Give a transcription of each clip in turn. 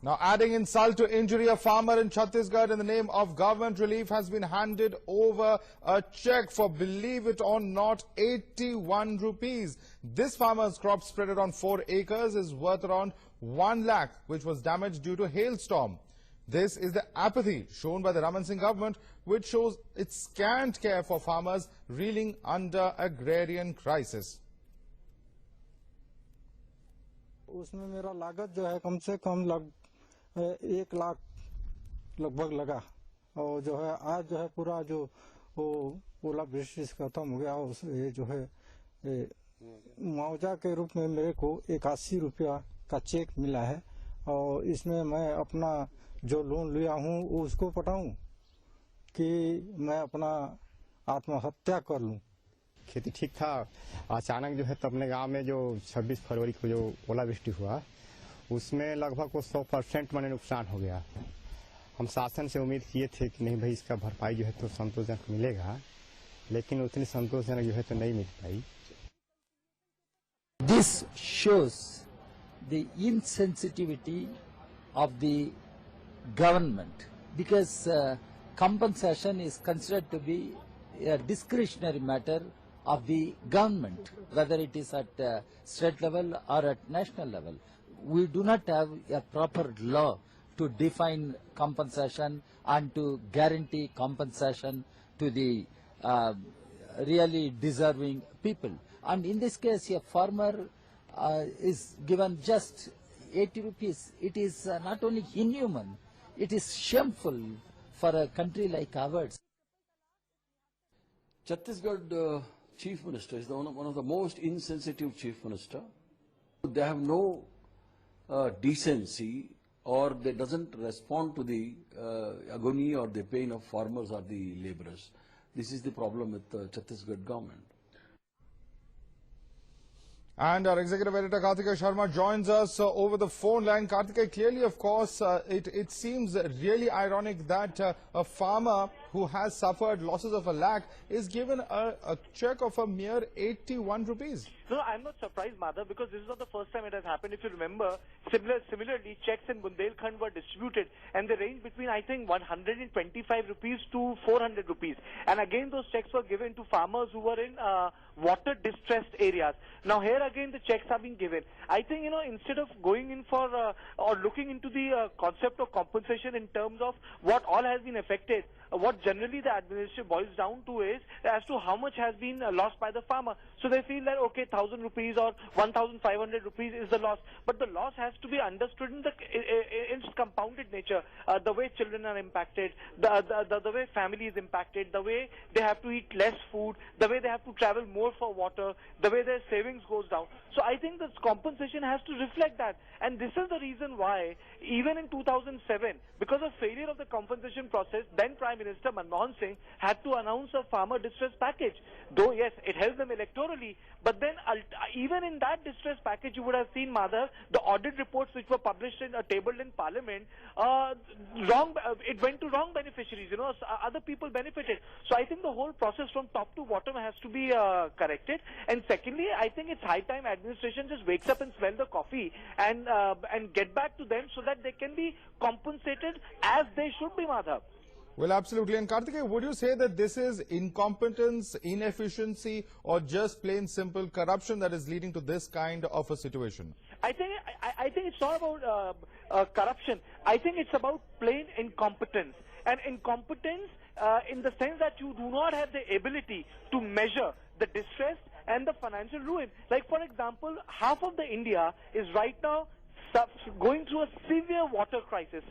Now, adding insult to injury, a farmer in Chhattisgarh in the name of government relief has been handed over a check for, believe it or not, 81 rupees. This farmer's crop spread on 4 acres is worth around 1 lakh, which was damaged due to hailstorm. This is the apathy shown by the Raman Singh government, which shows its scant care for farmers reeling under agrarian crisis. उसमें मेरा लागत जो है कम से कम 1 लाख लगभग लगा और जो है आज जो है पूरा जो वो ओलावृष्टि खत्म हो गया। उस ये जो है मुआवजा के रूप में मेरे को 81 रुपया का चेक मिला है और इसमें मैं अपना जो लोन लिया हूँ उसको पटाऊं कि मैं अपना आत्महत्या कर लूं। खेती ठीक था, अचानक जो है तो अपने गांव में जो 26 फरवरी को जो ओलावृष्टि हुआ उसमें लगभग 100% मैंने नुकसान हो गया। हम शासन से उम्मीद किए थे कि नहीं भाई इसका भरपाई जो है तो संतोषजनक मिलेगा, लेकिन उतनी संतोषजनक जो है तो नहीं मिल पाई। This shows the insensitivity of the government because compensation is considered to be a discretionary matter of the government, whether it is at state level or at national level. We do not have a proper law to define compensation and to guarantee compensation to the really deserving people. And in this case, a farmer is given just 80 rupees. It is not only inhuman, it is shameful for a country like ours. Chhattisgarh Chief Minister is one of the most insensitive Chief Minister. They have no decency, or they doesn't respond to the agony or the pain of farmers or the laborers. This is the problem with the Chhattisgarh government. And our executive editor Karthikeya Sharma joins us over the phone line. Karthikeya, clearly, of course, it seems really ironic that a farmer who has suffered losses of 1 lakh is given a check of a mere 81 rupees. No, I'm not surprised, Madhav, because this is not the first time it has happened. If you remember, similarly, checks in Bundelkhand were distributed and they range between, I think, 125 rupees to 400 rupees. And again, those checks were given to farmers who were in water-distressed areas. Now, here again, the checks are being given. I think, instead of going in for or looking into the concept of compensation in terms of what all has been affected, what generally the administration boils down to is as to how much has been lost by the farmer. So they feel that, okay, 1,000 rupees or 1,500 rupees is the loss. But the loss has to be understood in its compounded nature. The way children are impacted, the way family is impacted, the way they have to eat less food, the way they have to travel more for water, the way their savings goes down. So I think this compensation has to reflect that. And this is the reason why, even in 2007, because of failure of the compensation process, then Prime Minister Manmohan Singh had to announce a farmer distress package. Though, yes, it helped them electorally, but then even in that distress package, you would have seen, Madhav, the audit reports which were published and tabled in Parliament, it went to wrong beneficiaries, other people benefited. So I think the whole process from top to bottom has to be corrected. And secondly, I think it's high time administration just wakes up and smells the coffee and get back to them so that they can be compensated as they should be, Madhav. Well, absolutely. And Karthikeya, would you say that this is incompetence, inefficiency, or just plain simple corruption that is leading to this kind of a situation? I think it's not about corruption. I think it's about plain incompetence. And incompetence in the sense that you do not have the ability to measure the distress and the financial ruin. Like, for example, half of the India is right now going through a severe water crisis.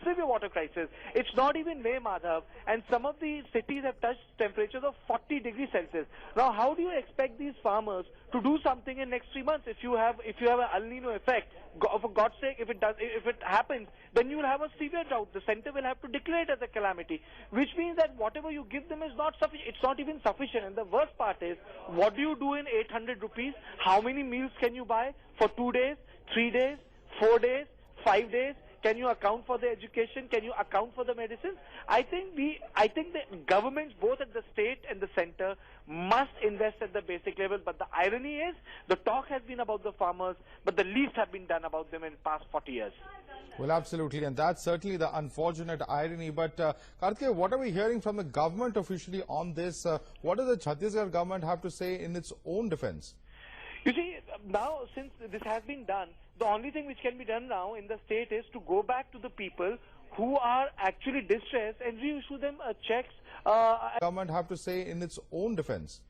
It's not even May, Madhav, and some of the cities have touched temperatures of 40 degrees Celsius. Now, how do you expect these farmers to do something in next 3 months if you have an El Nino effect? For God's sake, if it happens, then you will have a severe drought. The center will have to declare it as a calamity, which means that whatever you give them is not sufficient. It's not even sufficient. And the worst part is, what do you do in 800 rupees? How many meals can you buy for 2 days, 3 days, 4 days, 5 days? Can you account for the education? Can you account for the medicines? I think the governments, both at the state and the center, must invest at the basic level. But the irony is, the talk has been about the farmers, but the least have been done about them in the past 40 years. Well, absolutely, and that's certainly the unfortunate irony. But Karthikeya, what are we hearing from the government officially on this? What does the Chhattisgarh government have to say in its own defense? You see, now since this has been done, the only thing which can be done now in the state is to go back to the people who are actually distressed and reissue them checks. Government have to say in its own defense?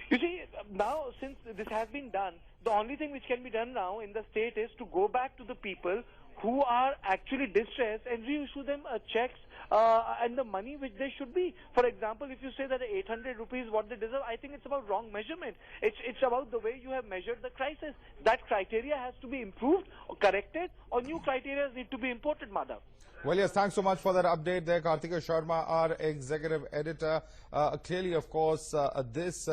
You see, now since this has been done, the only thing which can be done now in the state is to go back to the people who are actually distressed and reissue them checks and the money which they should be. For example, if you say that the 800 rupees what they deserve, I think it's about wrong measurement. It's about the way you have measured the crisis. That criteria has to be improved or corrected, or new criteria need to be imported, Madhav. Well, yes, thanks so much for that update there, Karthikeya Sharma, our executive editor. Clearly, of course, this